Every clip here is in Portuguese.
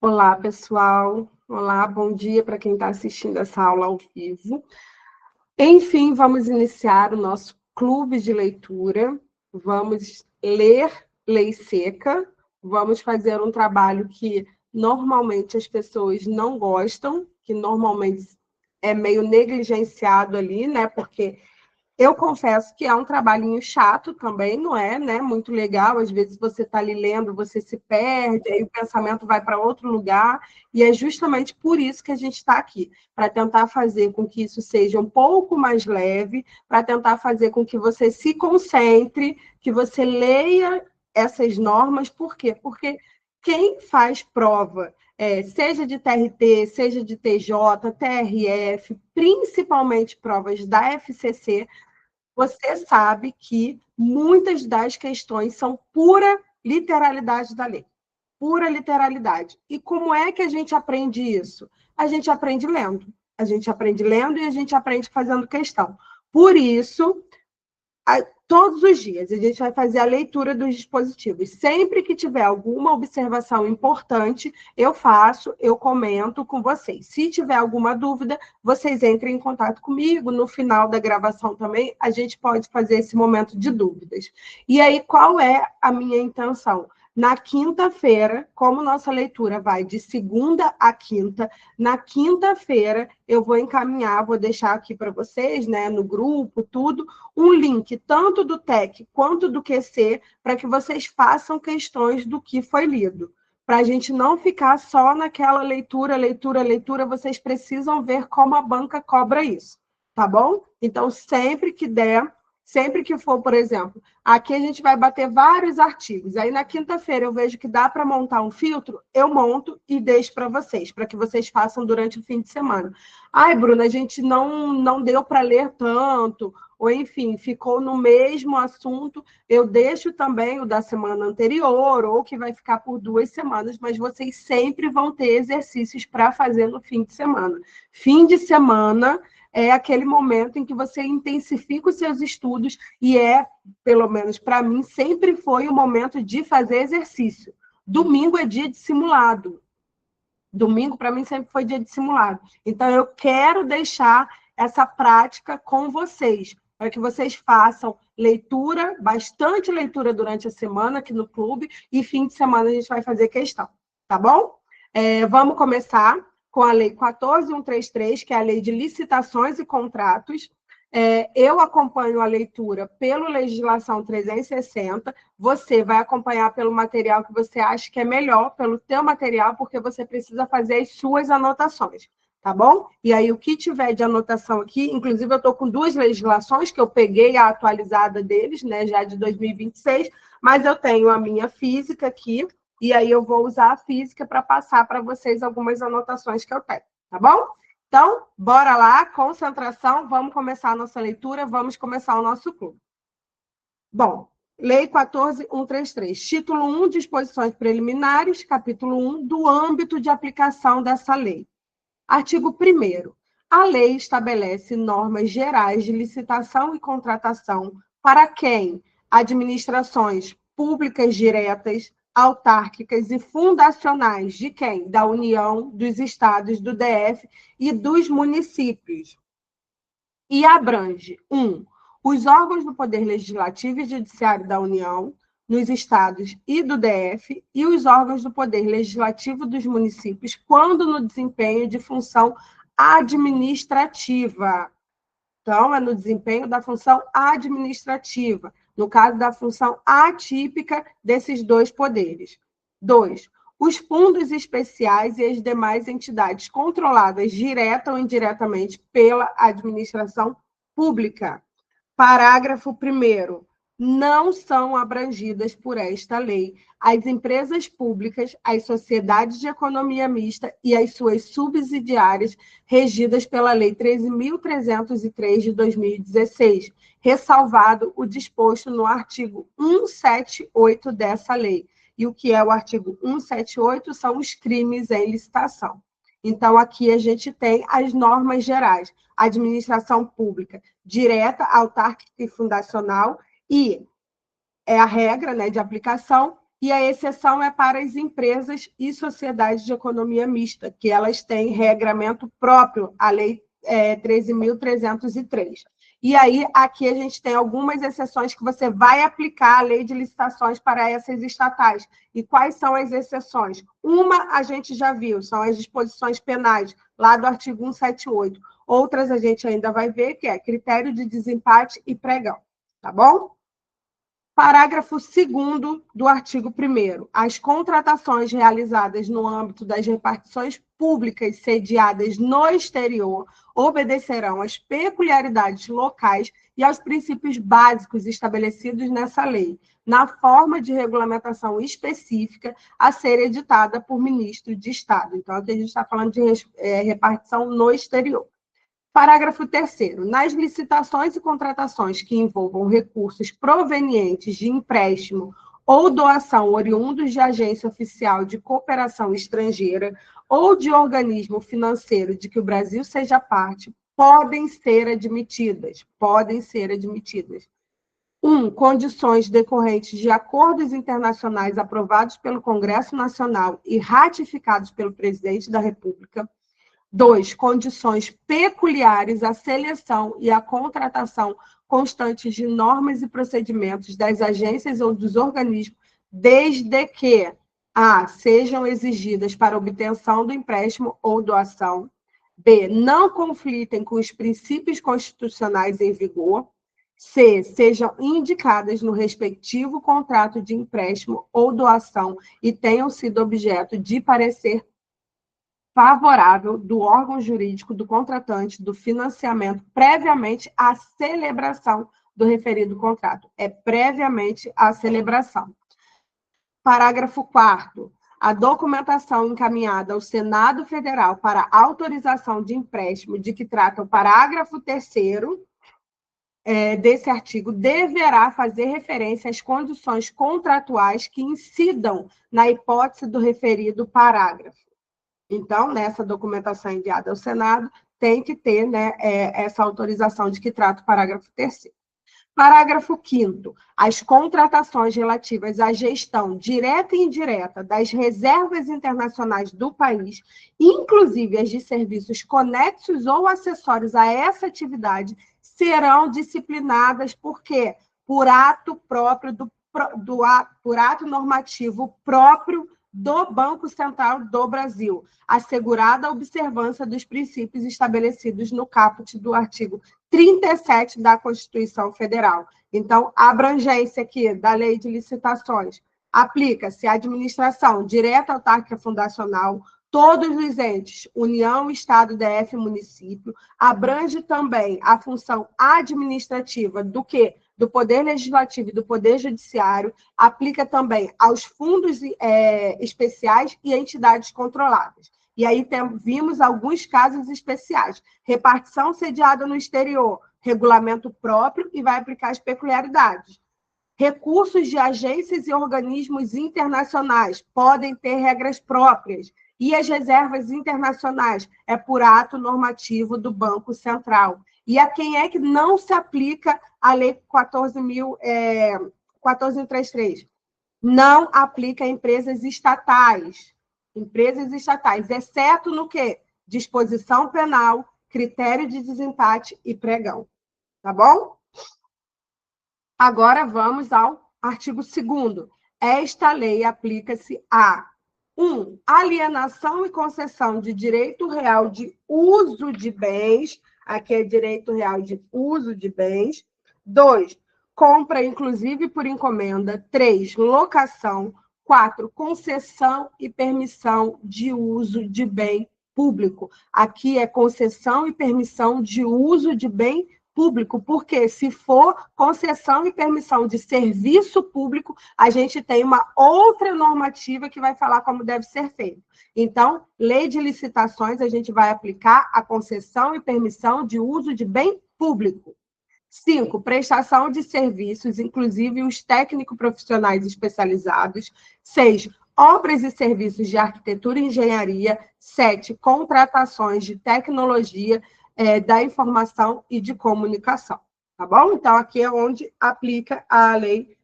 Olá, pessoal. Olá, bom dia para quem está assistindo essa aula ao vivo. Enfim, vamos iniciar o nosso clube de leitura. Vamos ler Lei Seca. Vamos fazer um trabalho que normalmente as pessoas não gostam, que normalmente é meio negligenciado ali, né? Porque eu confesso que é um trabalhinho chato também, não é, né? Muito legal. Às vezes você está ali lendo, você se perde, aí o pensamento vai para outro lugar, e é justamente por isso que a gente está aqui, para tentar fazer com que isso seja um pouco mais leve, para tentar fazer com que você se concentre, que você leia essas normas. Por quê? Porque quem faz prova, seja de TRT, seja de TJ, TRF, principalmente provas da FCC, você sabe que muitas das questões são pura literalidade da lei, pura literalidade. E como é que a gente aprende isso? A gente aprende lendo. A gente aprende lendo e a gente aprende fazendo questão. Por isso, todos os dias a gente vai fazer a leitura dos dispositivos. Sempre que tiver alguma observação importante, eu faço, eu comento com vocês. Se tiver alguma dúvida, vocês entrem em contato comigo. No final da gravação também, a gente pode fazer esse momento de dúvidas. E aí, qual é a minha intenção? Na quinta-feira, como nossa leitura vai de segunda a quinta, na quinta-feira eu vou encaminhar, vou deixar aqui para vocês, né, no grupo, tudo, um link tanto do TEC quanto do QC para que vocês façam questões do que foi lido. Para a gente não ficar só naquela leitura, leitura, leitura, vocês precisam ver como a banca cobra isso, tá bom? Então, sempre que der, sempre que for, por exemplo, aqui a gente vai bater vários artigos. Aí na quinta-feira eu vejo que dá para montar um filtro, eu monto e deixo para que vocês façam durante o fim de semana. Ai, Bruna, a gente não deu para ler tanto, ou enfim, ficou no mesmo assunto. Eu deixo também o da semana anterior, ou que vai ficar por 2 semanas, mas vocês sempre vão ter exercícios para fazer no fim de semana. Fim de semana é aquele momento em que você intensifica os seus estudos e pelo menos para mim, sempre foi o momento de fazer exercício. Domingo é dia de simulado. Domingo, para mim, sempre foi dia de simulado. Então, eu quero deixar essa prática com vocês, para que vocês façam leitura, bastante leitura durante a semana aqui no clube, e fim de semana a gente vai fazer questão, tá bom? Vamos começar com a Lei 14.133, que é a Lei de Licitações e Contratos. Eu acompanho a leitura pelo Legislação 360, você vai acompanhar pelo material que você acha que é melhor, pelo teu material, porque você precisa fazer as suas anotações, tá bom? E aí, o que tiver de anotação aqui, inclusive eu estou com 2 legislações, que eu peguei a atualizada deles, né, já de 2026, mas eu tenho a minha física aqui, e aí eu vou usar a física para passar para vocês algumas anotações que eu tenho, tá bom? Então, bora lá, concentração, vamos começar a nossa leitura, vamos começar o nosso clube. Bom, Lei 14.133, título 1, disposições preliminares, capítulo 1, do âmbito de aplicação dessa lei. Artigo 1º. A lei estabelece normas gerais de licitação e contratação para quem? Administrações públicas diretas, autárquicas e fundacionais de quem? Da União, dos estados, do DF e dos municípios. E abrange 1. Os órgãos do Poder Legislativo e Judiciário da União, nos estados e do DF, e os órgãos do Poder Legislativo dos municípios, quando no desempenho de função administrativa. Então, é no desempenho da função administrativa, no caso da função atípica desses 2 poderes. 2. Os fundos especiais e as demais entidades controladas direta ou indiretamente pela administração pública. Parágrafo 1º. Não são abrangidas por esta lei as empresas públicas, as sociedades de economia mista e as suas subsidiárias regidas pela Lei 13.303 de 2016, ressalvado o disposto no artigo 178 dessa lei. E o que é o artigo 178 são os crimes em licitação. Então, aqui a gente tem as normas gerais. Administração pública direta, autárquica e fundacional, e é a regra, né, de aplicação, e a exceção é para as empresas e sociedades de economia mista, que elas têm regramento próprio, a Lei 13.303. E aí, aqui a gente tem algumas exceções que você vai aplicar a lei de licitações para essas estatais. E quais são as exceções? Uma a gente já viu, são as disposições penais, lá do artigo 178. Outras a gente ainda vai ver, que é critério de desempate e pregão. Tá bom? Parágrafo 2º do artigo 1º. As contratações realizadas no âmbito das repartições públicas sediadas no exterior obedecerão às peculiaridades locais e aos princípios básicos estabelecidos nessa lei, na forma de regulamentação específica a ser editada por ministro de Estado. Então, aqui a gente está falando de repartição no exterior. Parágrafo 3º. Nas licitações e contratações que envolvam recursos provenientes de empréstimo ou doação oriundos de agência oficial de cooperação estrangeira ou de organismo financeiro de que o Brasil seja parte, podem ser admitidas. 1. Condições decorrentes de acordos internacionais aprovados pelo Congresso Nacional e ratificados pelo Presidente da República. 2. Condições peculiares à seleção e à contratação constantes de normas e procedimentos das agências ou dos organismos, desde que a. Sejam exigidas para obtenção do empréstimo ou doação. B. Não conflitem com os princípios constitucionais em vigor. C. Sejam indicadas no respectivo contrato de empréstimo ou doação e tenham sido objeto de parecer favorável do órgão jurídico do contratante do financiamento previamente à celebração do referido contrato. É previamente à celebração. Parágrafo 4º. A documentação encaminhada ao Senado Federal para autorização de empréstimo de que trata o parágrafo 3º desse artigo deverá fazer referência às condições contratuais que incidam na hipótese do referido parágrafo. Então, nessa documentação enviada ao Senado, tem que ter, né, essa autorização de que trata o parágrafo 3º. Parágrafo 5º. As contratações relativas à gestão direta e indireta das reservas internacionais do país, inclusive as de serviços conexos ou acessórios a essa atividade, serão disciplinadas por quê? Por ato próprio por ato normativo próprio do Banco Central do Brasil, assegurada a observância dos princípios estabelecidos no caput do artigo 37 da Constituição Federal. Então, a abrangência aqui da Lei de Licitações aplica-se à administração direta, autárquica, fundacional, todos os entes, União, Estado, DF, município, abrange também a função administrativa do quê? Do Poder Legislativo e do Poder Judiciário, aplica também aos fundos especiais e entidades controladas. E aí vimos alguns casos especiais. Repartição sediada no exterior, regulamento próprio e vai aplicar as peculiaridades. Recursos de agências e organismos internacionais podem ter regras próprias. E as reservas internacionais é por ato normativo do Banco Central. E a quem é que não se aplica a Lei 14.133? Não aplica a empresas estatais. Empresas estatais, exceto no quê? Disposição penal, critério de desempate e pregão. Tá bom? Agora vamos ao artigo 2º. Esta lei aplica-se a 1. Alienação e concessão de direito real de uso de bens. Aqui é direito real de uso de bens. 2. Compra, inclusive por encomenda. 3. Locação. 4. Concessão e permissão de uso de bem público. Aqui é concessão e permissão de uso de bem público, porque se for concessão e permissão de serviço público, a gente tem uma outra normativa que vai falar como deve ser feito. Então, lei de licitações, a gente vai aplicar a concessão e permissão de uso de bem público. 5, prestação de serviços, inclusive os técnico-profissionais especializados. 6, obras e serviços de arquitetura e engenharia. 7, contratações de tecnologia, da informação e de comunicação, tá bom? Então, aqui é onde aplica a lei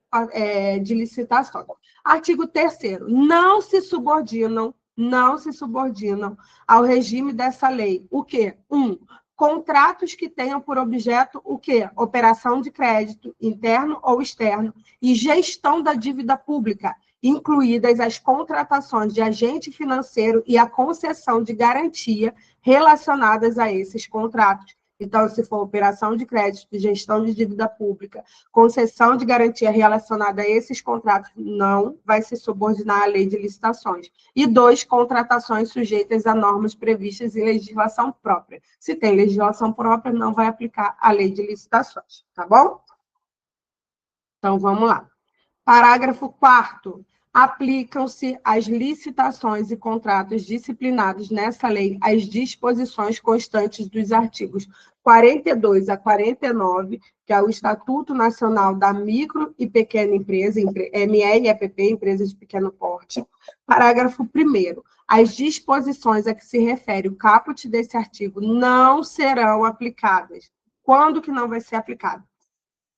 de licitações. Artigo 3º, não se subordinam ao regime dessa lei. O quê? 1. Contratos que tenham por objeto o quê? Operação de crédito, interno ou externo, e gestão da dívida pública, incluídas as contratações de agente financeiro e a concessão de garantia relacionadas a esses contratos. Então, se for operação de crédito, gestão de dívida pública, concessão de garantia relacionada a esses contratos, não vai se subordinar à lei de licitações. E 2, contratações sujeitas a normas previstas em legislação própria. Se tem legislação própria, não vai aplicar a lei de licitações, tá bom? Então, vamos lá. Parágrafo 4º. Aplicam-se às licitações e contratos disciplinados nessa lei as disposições constantes dos artigos 42 a 49, que é o Estatuto Nacional da Micro e Pequena Empresa, ME e EPP, Empresas de Pequeno Porte. Parágrafo 1º. As disposições a que se refere o caput desse artigo não serão aplicadas. Quando que não vai ser aplicado?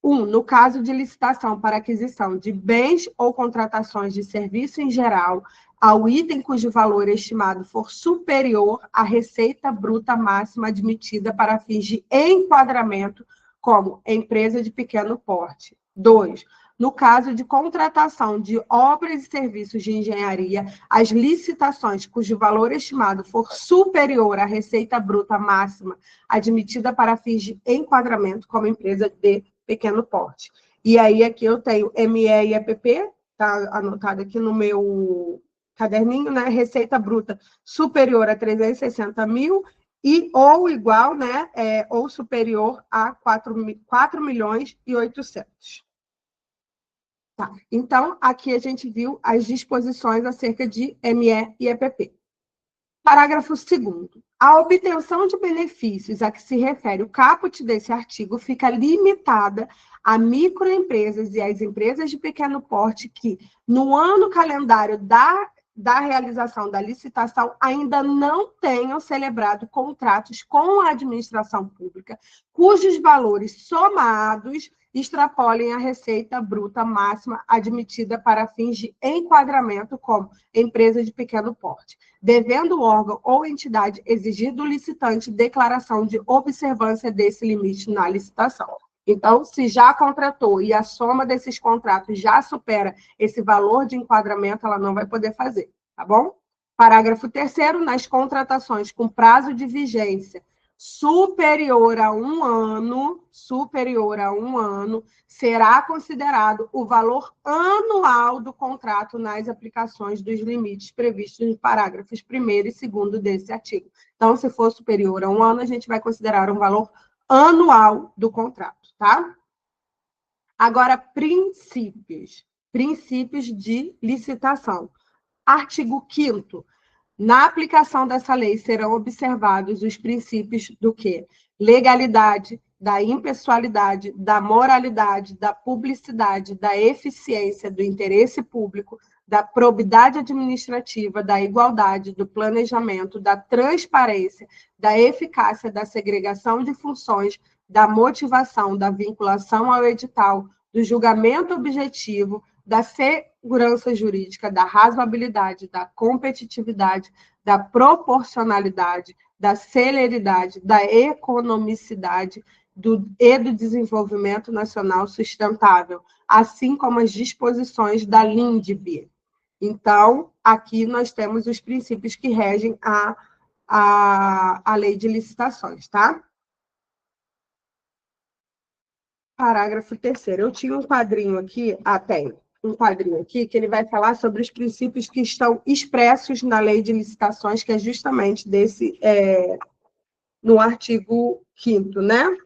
1. No caso de licitação para aquisição de bens ou contratações de serviço em geral, ao item cujo valor estimado for superior à receita bruta máxima admitida para fins de enquadramento como empresa de pequeno porte. 2. No caso de contratação de obras e serviços de engenharia, as licitações cujo valor estimado for superior à receita bruta máxima admitida para fins de enquadramento como empresa de pequeno porte. E aí, aqui eu tenho ME e EPP, está anotado aqui no meu caderninho, né? Receita bruta superior a 360 mil e ou igual, né? Ou superior a 4 milhões e 800. Tá. Então, aqui a gente viu as disposições acerca de ME e EPP. Parágrafo 2º. A obtenção de benefícios a que se refere o caput desse artigo fica limitada a microempresas e às empresas de pequeno porte que, no ano calendário da realização da licitação, ainda não tenham celebrado contratos com a administração pública, cujos valores somados extrapolem a receita bruta máxima admitida para fins de enquadramento como empresa de pequeno porte, devendo o órgão ou entidade exigir do licitante declaração de observância desse limite na licitação. Então, se já contratou e a soma desses contratos já supera esse valor de enquadramento, ela não vai poder fazer, tá bom? Parágrafo 3º, nas contratações com prazo de vigência superior a um ano, será considerado o valor anual do contrato nas aplicações dos limites previstos nos parágrafos 1º e 2º desse artigo. Então, se for superior a um ano, a gente vai considerar um valor anual do contrato, tá? Agora, princípios de licitação. Artigo 5º. Na aplicação dessa lei serão observados os princípios do quê? Legalidade, da impessoalidade, da moralidade, da publicidade, da eficiência, do interesse público, da probidade administrativa, da igualdade, do planejamento, da transparência, da eficácia, da segregação de funções, da motivação, da vinculação ao edital, do julgamento objetivo, da segurança jurídica, da razoabilidade, da competitividade, da proporcionalidade, da celeridade, da economicidade e do desenvolvimento nacional sustentável, assim como as disposições da LINDB. Então, aqui nós temos os princípios que regem a lei de licitações, tá? Parágrafo 3º. Eu tinha um quadrinho aqui, tenho um quadrinho aqui, que ele vai falar sobre os princípios que estão expressos na lei de licitações, que é justamente no artigo 5º, né?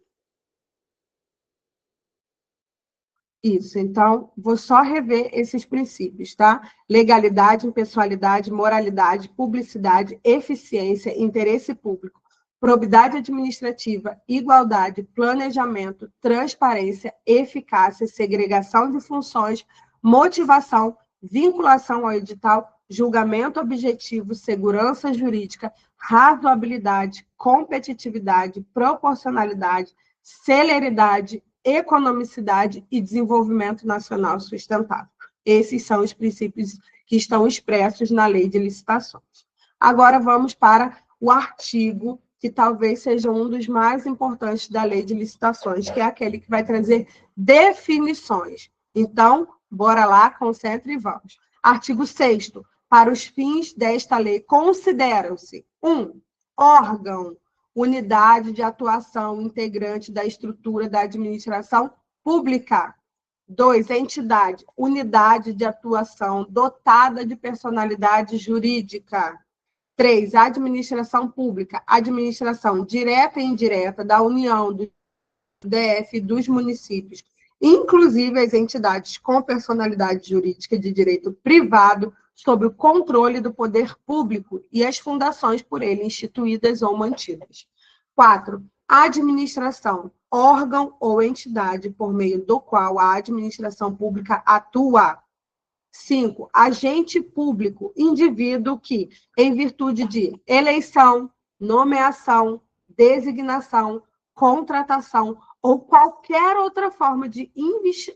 Isso, então, vou só rever esses princípios, tá? Legalidade, impessoalidade, moralidade, publicidade, eficiência, interesse público, probidade administrativa, igualdade, planejamento, transparência, eficácia, segregação de funções, motivação, vinculação ao edital, julgamento objetivo, segurança jurídica, razoabilidade, competitividade, proporcionalidade, celeridade, economicidade e desenvolvimento nacional sustentável. Esses são os princípios que estão expressos na Lei de Licitações. Agora vamos para o artigo que talvez seja um dos mais importantes da Lei de Licitações, que é aquele que vai trazer definições. Então, bora lá, concentre e vamos. Artigo 6º. Para os fins desta lei, consideram-se: 1. Órgão, unidade de atuação integrante da estrutura da administração pública. 2. Entidade, unidade de atuação dotada de personalidade jurídica. 3. Administração pública, administração direta e indireta da União, do DF e dos municípios, inclusive as entidades com personalidade jurídica de direito privado, sob o controle do poder público e as fundações por ele instituídas ou mantidas. 4. Administração, órgão ou entidade por meio do qual a administração pública atua. 5. Agente público, indivíduo que, em virtude de eleição, nomeação, designação, contratação ou qualquer outra forma de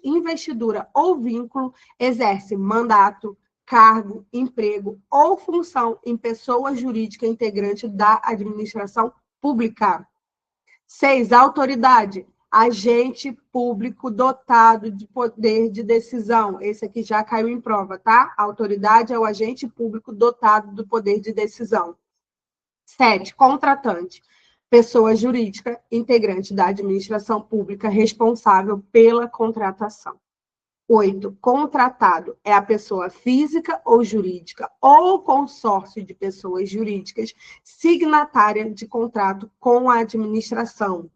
investidura ou vínculo, exerce mandato, cargo, emprego ou função em pessoa jurídica integrante da administração pública. 6. Autoridade, agente público dotado de poder de decisão. Esse aqui já caiu em prova, tá? A autoridade é o agente público dotado do poder de decisão. 7. Contratante, pessoa jurídica integrante da administração pública responsável pela contratação. 8. Contratado é a pessoa física ou jurídica ou consórcio de pessoas jurídicas signatária de contrato com a administração.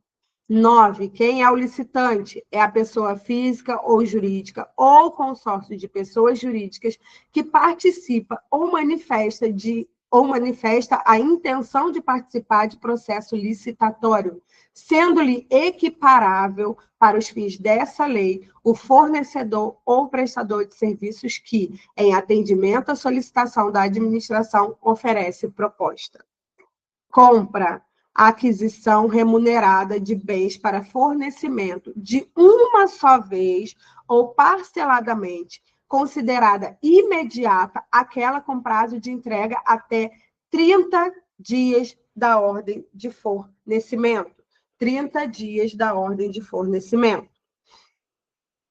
9. Quem é o licitante? É a pessoa física ou jurídica ou consórcio de pessoas jurídicas que participa ou manifesta a intenção de participar de processo licitatório, sendo-lhe equiparável, para os fins dessa lei, o fornecedor ou prestador de serviços que, em atendimento à solicitação da administração, oferece proposta. Compra, aquisição remunerada de bens para fornecimento de uma só vez ou parceladamente, considerada imediata, aquela com prazo de entrega até 30 dias da ordem de fornecimento. 30 dias da ordem de fornecimento.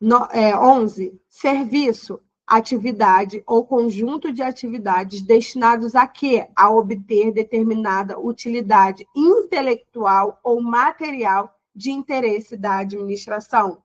11. Serviço, atividade ou conjunto de atividades destinados a quê? A obter determinada utilidade intelectual ou material de interesse da administração.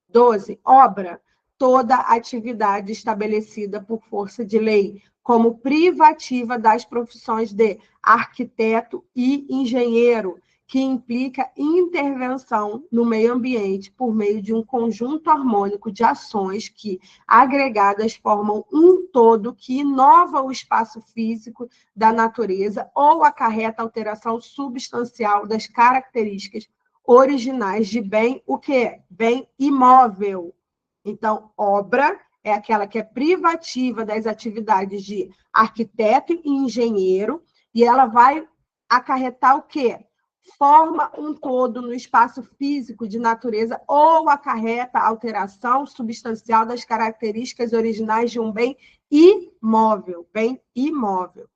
12. Obra, toda atividade estabelecida por força de lei, como privativa das profissões de arquiteto e engenheiro, que implica intervenção no meio ambiente por meio de um conjunto harmônico de ações que, agregadas, formam um todo que inova o espaço físico da natureza ou acarreta alteração substancial das características originais de bem, o quê? Bem imóvel. Então, obra é aquela que é privativa das atividades de arquiteto e engenheiro, e ela vai acarretar o quê? Forma um todo no espaço físico de natureza ou acarreta alteração substancial das características originais de um bem imóvel. Bem imóvel.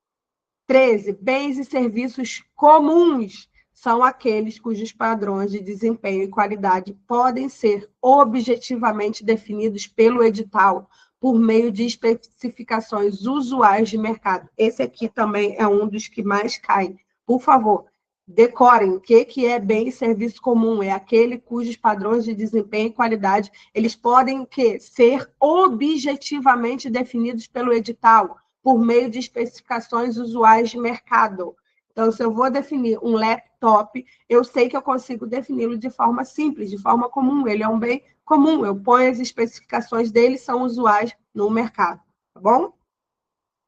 13. Bens e serviços comuns são aqueles cujos padrões de desempenho e qualidade podem ser objetivamente definidos pelo edital por meio de especificações usuais de mercado. Esse aqui também é um dos que mais cai. Por favor, decorem o que é bem e serviço comum. É aquele cujos padrões de desempenho e qualidade eles podem ser objetivamente definidos pelo edital por meio de especificações usuais de mercado. Então, se eu vou definir um laptop, eu sei que eu consigo defini-lo de forma simples, de forma comum. Ele é um bem comum. Eu ponho as especificações dele, são usuais no mercado. Tá bom?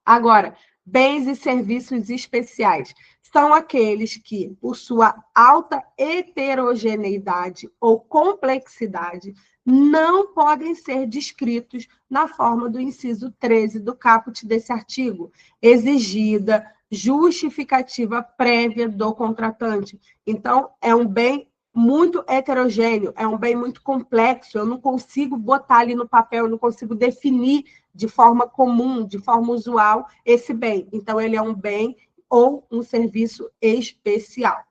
Agora, bens e serviços especiais são aqueles que, por sua alta heterogeneidade ou complexidade, não podem ser descritos na forma do inciso 13 do caput desse artigo, exigida justificativa prévia do contratante. Então, é um bem muito heterogêneo, é um bem muito complexo, eu não consigo botar ali no papel, eu não consigo definir de forma comum, de forma usual, esse bem. Então, ele é um bem ou um serviço especial.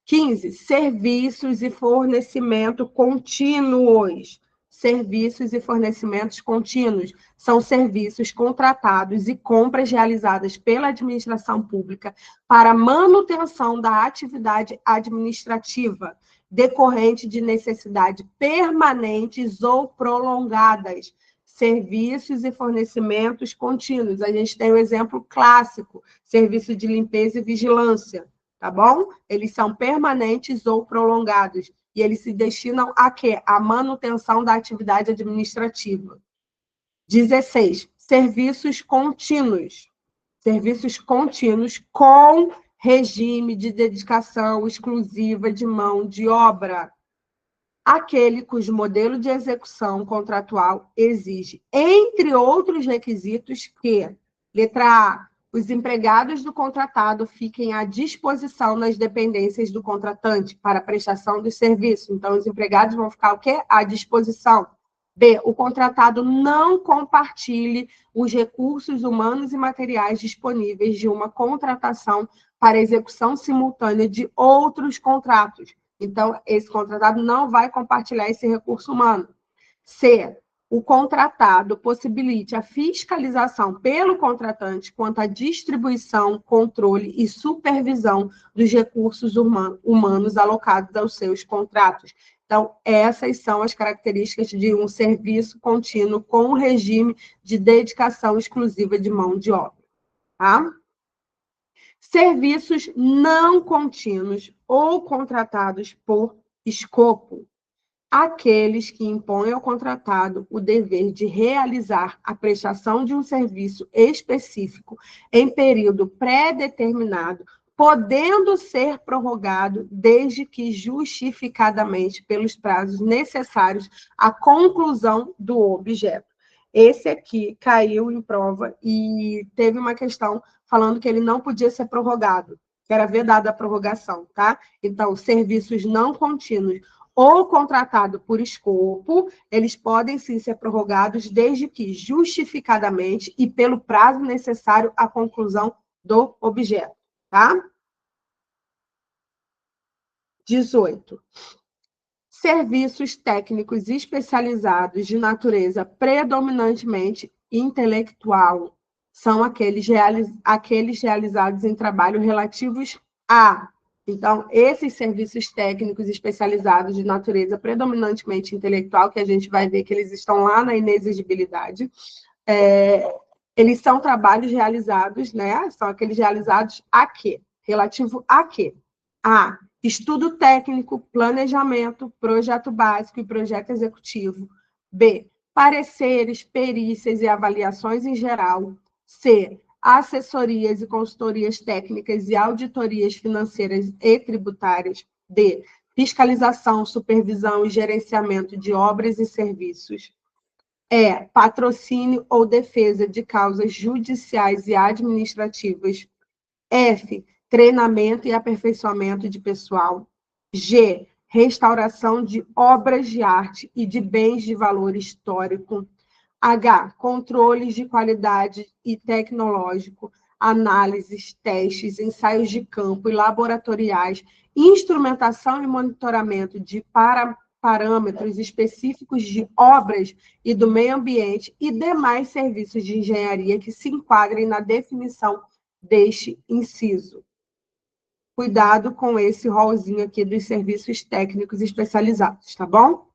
15, serviços e fornecimento contínuos. Serviços e fornecimentos contínuos são serviços contratados e compras realizadas pela administração pública para manutenção da atividade administrativa, decorrente de necessidades permanentes ou prolongadas. Serviços e fornecimentos contínuos. A gente tem um exemplo clássico, serviço de limpeza e vigilância. Tá bom? Eles são permanentes ou prolongados. E eles se destinam a quê? A manutenção da atividade administrativa. 16. Serviços contínuos. Serviços contínuos com regime de dedicação exclusiva de mão de obra. Aquele cujo modelo de execução contratual exige, entre outros requisitos, que, letra A, os empregados do contratado fiquem à disposição nas dependências do contratante para a prestação dos serviços. Então, os empregados vão ficar o quê? À disposição. B, o contratado não compartilhe os recursos humanos e materiais disponíveis de uma contratação para execução simultânea de outros contratos. Então, esse contratado não vai compartilhar esse recurso humano. C, o contratado possibilite a fiscalização pelo contratante quanto à distribuição, controle e supervisão dos recursos humanos alocados aos seus contratos. Então, essas são as características de um serviço contínuo com regime de dedicação exclusiva de mão de obra. Tá? Serviços não contínuos ou contratados por escopo. Aqueles que impõem ao contratado o dever de realizar a prestação de um serviço específico em período pré-determinado, podendo ser prorrogado desde que justificadamente pelos prazos necessários à conclusão do objeto. Esse aqui caiu em prova e teve uma questão falando que ele não podia ser prorrogado, que era vedada a prorrogação, tá? Então, serviços não contínuos ou contratado por escopo, eles podem sim ser prorrogados desde que justificadamente e pelo prazo necessário à conclusão do objeto, tá? 18. Serviços técnicos especializados de natureza predominantemente intelectual são aqueles realizados em trabalho relativos a. Então, esses serviços técnicos especializados de natureza predominantemente intelectual, que a gente vai ver que eles estão lá na inexigibilidade, eles são trabalhos realizados, né? São aqueles realizados a quê? Relativo a quê? A. Estudo técnico, planejamento, projeto básico e projeto executivo. B. Pareceres, perícias e avaliações em geral. C. Assessorias e consultorias técnicas e auditorias financeiras e tributárias. D. Fiscalização, supervisão e gerenciamento de obras e serviços. E. Patrocínio ou defesa de causas judiciais e administrativas. F. Treinamento e aperfeiçoamento de pessoal. G. Restauração de obras de arte e de bens de valor histórico. H. Controles de qualidade e tecnológico, análises, testes, ensaios de campo e laboratoriais, instrumentação e monitoramento de parâmetros específicos de obras e do meio ambiente e demais serviços de engenharia que se enquadrem na definição deste inciso. Cuidado com esse rolzinho aqui dos serviços técnicos especializados, tá bom?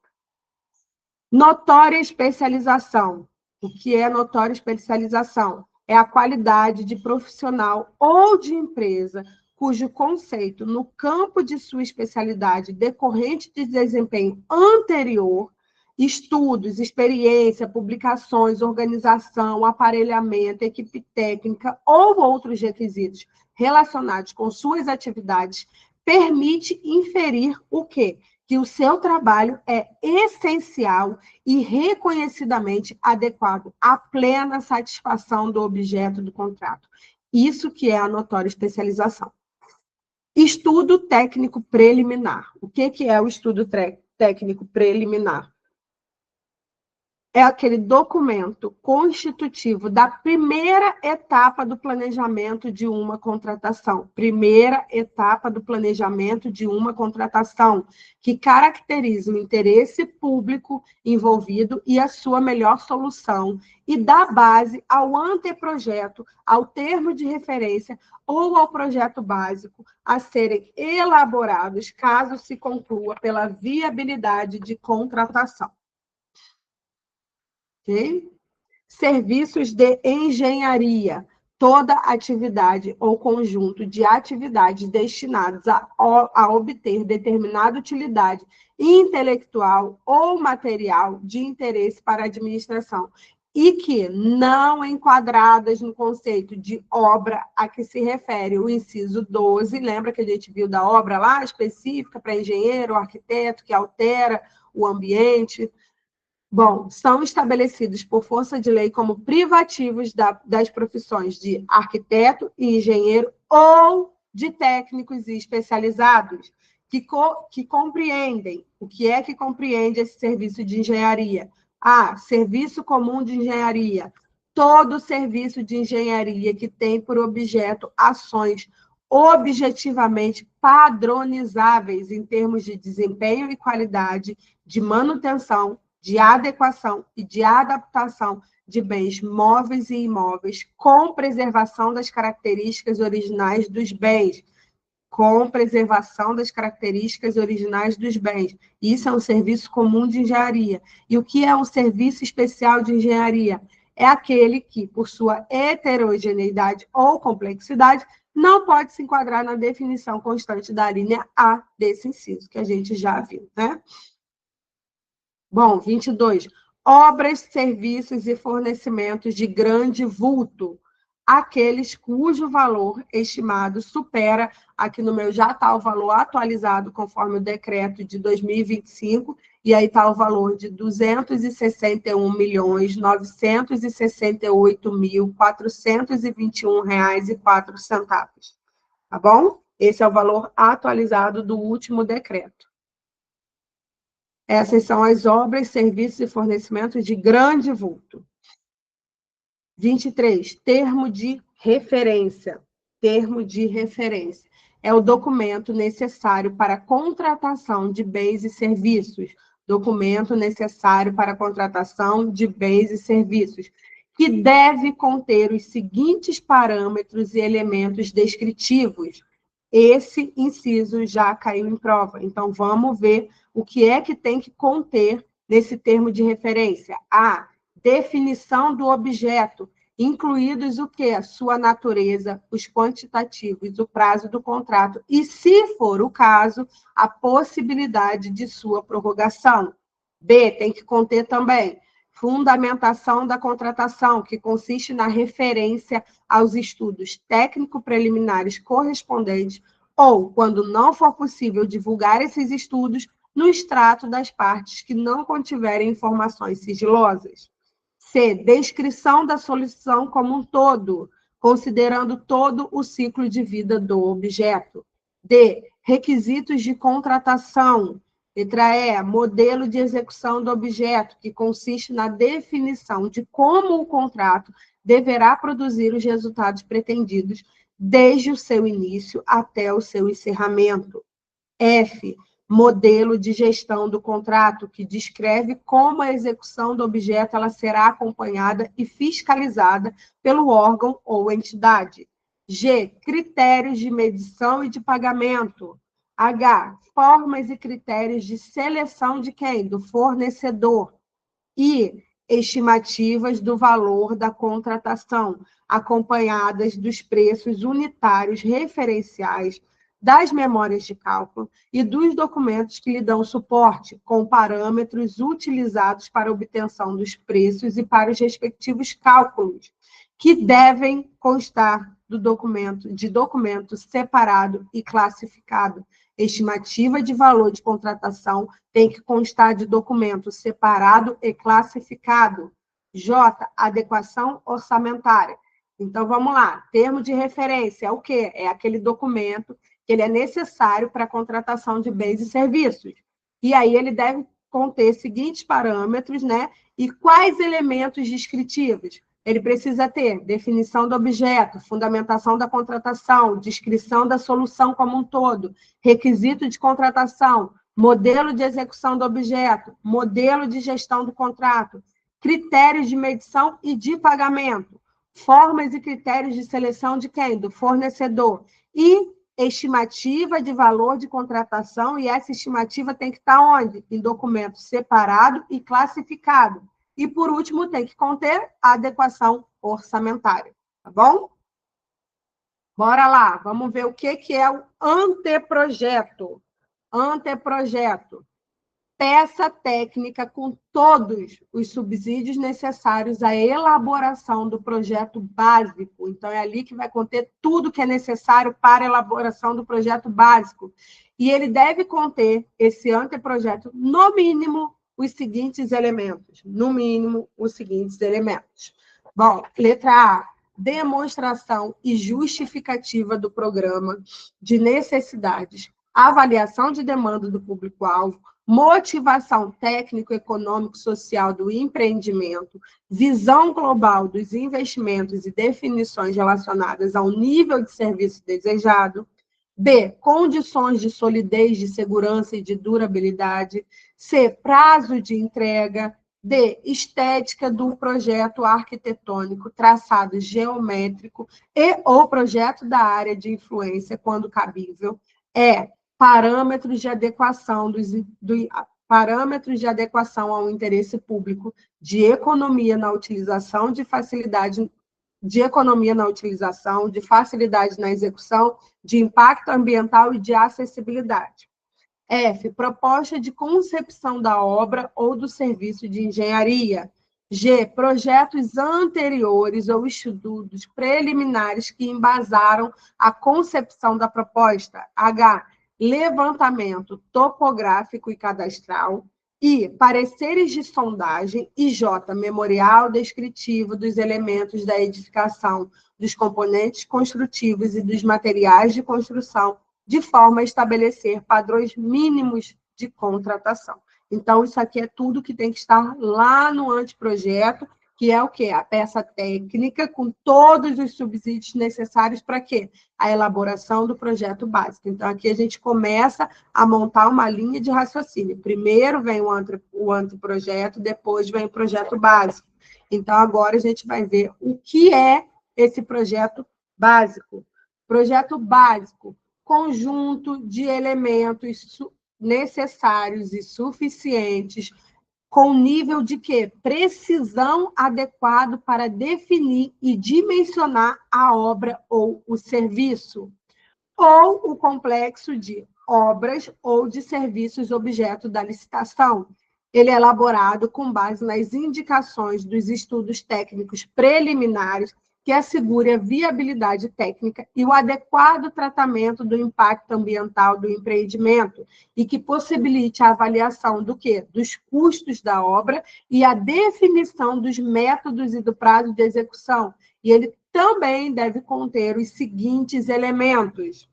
Notória especialização. O que é notória especialização? É a qualidade de profissional ou de empresa cujo conceito, no campo de sua especialidade decorrente de desempenho anterior, estudos, experiência, publicações, organização, aparelhamento, equipe técnica ou outros requisitos relacionados com suas atividades, permite inferir o quê? Que o seu trabalho é essencial e reconhecidamente adequado à plena satisfação do objeto do contrato. Isso que é a notória especialização. Estudo técnico preliminar. O que é o estudo técnico preliminar? É aquele documento constitutivo da primeira etapa do planejamento de uma contratação. Primeira etapa do planejamento de uma contratação, que caracteriza o interesse público envolvido e a sua melhor solução, e dá base ao anteprojeto, ao termo de referência ou ao projeto básico a serem elaborados caso se conclua pela viabilidade de contratação. Okay? Serviços de engenharia, toda atividade ou conjunto de atividades destinados a obter determinada utilidade intelectual ou material de interesse para a administração e que não enquadradas no conceito de obra a que se refere o inciso 12, lembra que a gente viu da obra lá específica para engenheiro, arquiteto, que altera o ambiente. Bom, são estabelecidos por força de lei como privativos das profissões de arquiteto e engenheiro ou de técnicos e especializados, que compreendem. O que é que compreende esse serviço de engenharia? Serviço comum de engenharia. Todo serviço de engenharia que tem por objeto ações objetivamente padronizáveis em termos de desempenho e qualidade, de manutenção, de adequação e de adaptação de bens móveis e imóveis, com preservação das características originais dos bens. Com preservação das características originais dos bens. Isso é um serviço comum de engenharia. E o que é um serviço especial de engenharia? É aquele que, por sua heterogeneidade ou complexidade, não pode se enquadrar na definição constante da linha A desse inciso, que a gente já viu, né? Bom, 22. Obras, serviços e fornecimentos de grande vulto. Aqueles cujo valor estimado supera, aqui no meu já está o valor atualizado conforme o decreto de 2025, e aí está o valor de R$ 261.968.421,04. Tá bom? Esse é o valor atualizado do último decreto. Essas são as obras, serviços e fornecimentos de grande vulto. 23. Termo de referência. Termo de referência. É o documento necessário para a contratação de bens e serviços. Documento necessário para a contratação de bens e serviços, que deve conter os seguintes parâmetros e elementos descritivos. Esse inciso já caiu em prova. Então, vamos ver o que é que tem que conter nesse termo de referência. A definição do objeto, incluídos o quê? Sua natureza, os quantitativos, o prazo do contrato e, se for o caso, a possibilidade de sua prorrogação. B, tem que conter também fundamentação da contratação, que consiste na referência aos estudos técnico-preliminares correspondentes ou, quando não for possível divulgar esses estudos, no extrato das partes que não contiverem informações sigilosas. C, descrição da solução como um todo, considerando todo o ciclo de vida do objeto. D, requisitos de contratação. Letra E, modelo de execução do objeto, que consiste na definição de como o contrato deverá produzir os resultados pretendidos desde o seu início até o seu encerramento. F, modelo de gestão do contrato, que descreve como a execução do objeto ela será acompanhada e fiscalizada pelo órgão ou entidade. G, critérios de medição e de pagamento. H, formas e critérios de seleção de quem? Do fornecedor. I, estimativas do valor da contratação, acompanhadas dos preços unitários referenciais, das memórias de cálculo e dos documentos que lhe dão suporte, com parâmetros utilizados para a obtenção dos preços e para os respectivos cálculos, que devem constar de documento separado e classificado. Estimativa de valor de contratação tem que constar de documento separado e classificado. J, adequação orçamentária. Então, vamos lá. Termo de referência é o quê? É aquele documento que ele é necessário para a contratação de bens e serviços. E aí ele deve conter seguintes parâmetros, né? E quais elementos descritivos? Ele precisa ter definição do objeto, fundamentação da contratação, descrição da solução como um todo, requisito de contratação, modelo de execução do objeto, modelo de gestão do contrato, critérios de medição e de pagamento, formas e critérios de seleção de quem? Do fornecedor. E estimativa de valor de contratação, e essa estimativa tem que estar onde? Em documento separado e classificado. E, por último, tem que conter a adequação orçamentária, tá bom? Bora lá, vamos ver o que é o anteprojeto. Anteprojeto. Peça técnica com todos os subsídios necessários à elaboração do projeto básico. Então, é ali que vai conter tudo que é necessário para a elaboração do projeto básico. E ele deve conter, esse anteprojeto, no mínimo, os seguintes elementos. No mínimo, os seguintes elementos. Bom, letra A. Demonstração e justificativa do programa de necessidades, avaliação de demanda do público-alvo, motivação técnico-econômico-social do empreendimento, visão global dos investimentos e definições relacionadas ao nível de serviço desejado. B, condições de solidez, de segurança e de durabilidade. C, prazo de entrega. D, estética do projeto arquitetônico, traçado geométrico e ou projeto da área de influência, quando cabível. E, parâmetros de adequação parâmetros de adequação ao interesse público, de economia na utilização, de facilidade de economia na utilização, de facilidade na execução, de impacto ambiental e de acessibilidade. F, proposta de concepção da obra ou do serviço de engenharia. G, projetos anteriores ou estudos preliminares que embasaram a concepção da proposta. H, levantamento topográfico e cadastral. I, pareceres de sondagem. E J, memorial descritivo dos elementos da edificação, dos componentes construtivos e dos materiais de construção, de forma a estabelecer padrões mínimos de contratação. Então, isso aqui é tudo que tem que estar lá no anteprojeto, que é o quê? A peça técnica com todos os subsídios necessários para quê? A elaboração do projeto básico. Então, aqui a gente começa a montar uma linha de raciocínio. Primeiro vem o anteprojeto, depois vem o projeto básico. Então, agora a gente vai ver o que é esse projeto básico. Projeto básico, conjunto de elementos necessários e suficientes, com nível de quê? Precisão adequado para definir e dimensionar a obra ou o serviço, ou o complexo de obras ou de serviços objeto da licitação. Ele é elaborado com base nas indicações dos estudos técnicos preliminares que assegure a viabilidade técnica e o adequado tratamento do impacto ambiental do empreendimento e que possibilite a avaliação do quê? Dos custos da obra e a definição dos métodos e do prazo de execução. E ele também deve conter os seguintes elementos.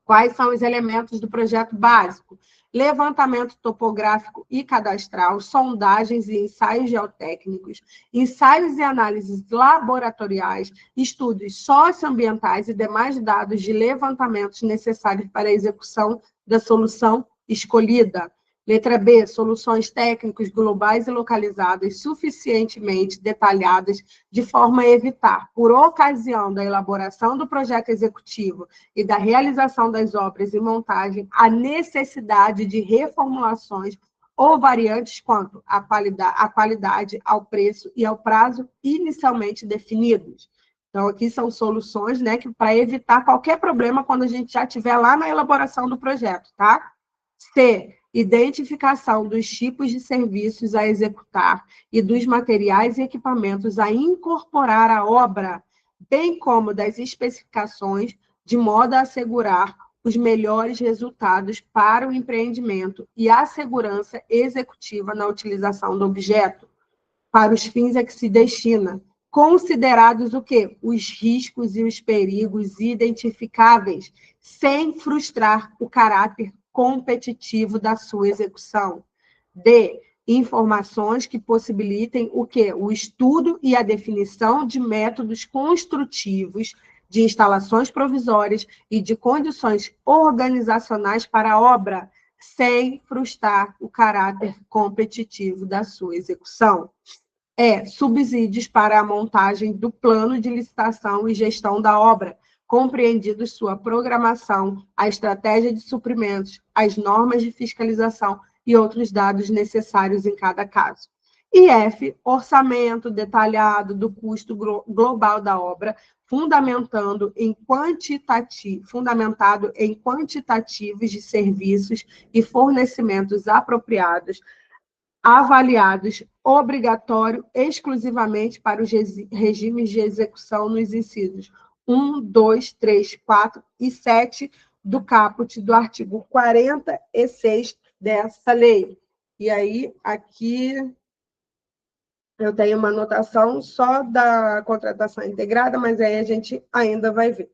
Quais são os elementos do projeto básico? Levantamento topográfico e cadastral, sondagens e ensaios geotécnicos, ensaios e análises laboratoriais, estudos socioambientais e demais dados de levantamentos necessários para a execução da solução escolhida. Letra B, soluções técnicas globais e localizadas suficientemente detalhadas de forma a evitar, por ocasião da elaboração do projeto executivo e da realização das obras e montagem, a necessidade de reformulações ou variantes quanto à qualidade, ao preço e ao prazo inicialmente definidos. Então, aqui são soluções, né, para evitar qualquer problema quando a gente já estiver lá na elaboração do projeto, tá? C, identificação dos tipos de serviços a executar e dos materiais e equipamentos a incorporar à obra, bem como das especificações, de modo a assegurar os melhores resultados para o empreendimento e a segurança executiva na utilização do objeto, para os fins a que se destina, considerados o quê? Os riscos e os perigos identificáveis, sem frustrar o caráter competitivo da sua execução. D, informações que possibilitem o quê? O estudo e a definição de métodos construtivos de instalações provisórias e de condições organizacionais para a obra, sem frustrar o caráter competitivo da sua execução. Subsídios para a montagem do plano de licitação e gestão da obra, compreendido sua programação, a estratégia de suprimentos, as normas de fiscalização e outros dados necessários em cada caso. E F, orçamento detalhado do custo global da obra, fundamentado em quantitativos de serviços e fornecimentos apropriados, avaliados obrigatório exclusivamente para os regimes de execução nos incisos 1, 2, 3, 4 e 7 do caput do artigo 46 dessa lei. E aí, aqui, eu tenho uma anotação só da contratação integrada, mas aí a gente ainda vai ver,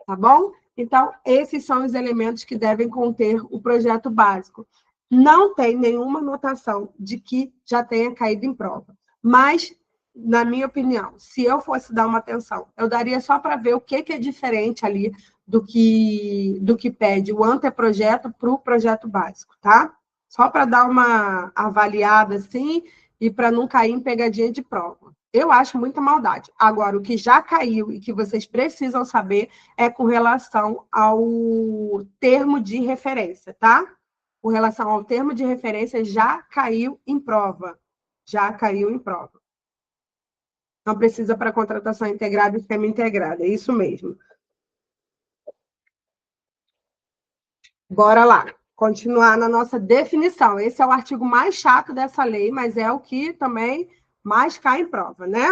tá bom? Então, esses são os elementos que devem conter o projeto básico. Não tem nenhuma anotação de que já tenha caído em prova. Mas, na minha opinião, se eu fosse dar uma atenção, eu daria só para ver o que é diferente ali do que pede o anteprojeto para o projeto básico, tá? Só para dar uma avaliada assim e para não cair em pegadinha de prova. Eu acho muita maldade. Agora, o que já caiu e que vocês precisam saber é com relação ao termo de referência, tá? Com relação ao termo de referência, já caiu em prova. Já caiu em prova. Não precisa para contratação integrada e semi-integrada, é isso mesmo. Bora lá, continuar na nossa definição. Esse é o artigo mais chato dessa lei, mas é o que também mais cai em prova, né?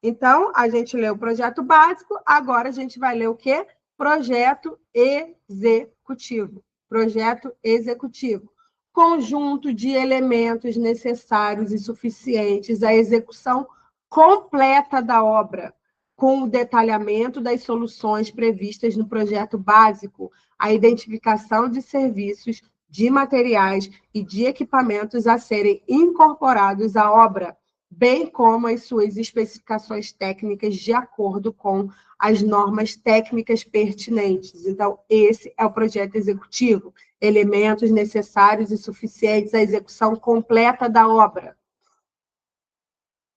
Então, a gente leu o projeto básico, agora a gente vai ler o quê? Projeto executivo. Projeto executivo. Conjunto de elementos necessários e suficientes à execução completa da obra, com o detalhamento das soluções previstas no projeto básico, a identificação de serviços, de materiais e de equipamentos a serem incorporados à obra, bem como as suas especificações técnicas de acordo com as normas técnicas pertinentes. Então, esse é o projeto executivo, elementos necessários e suficientes à execução completa da obra.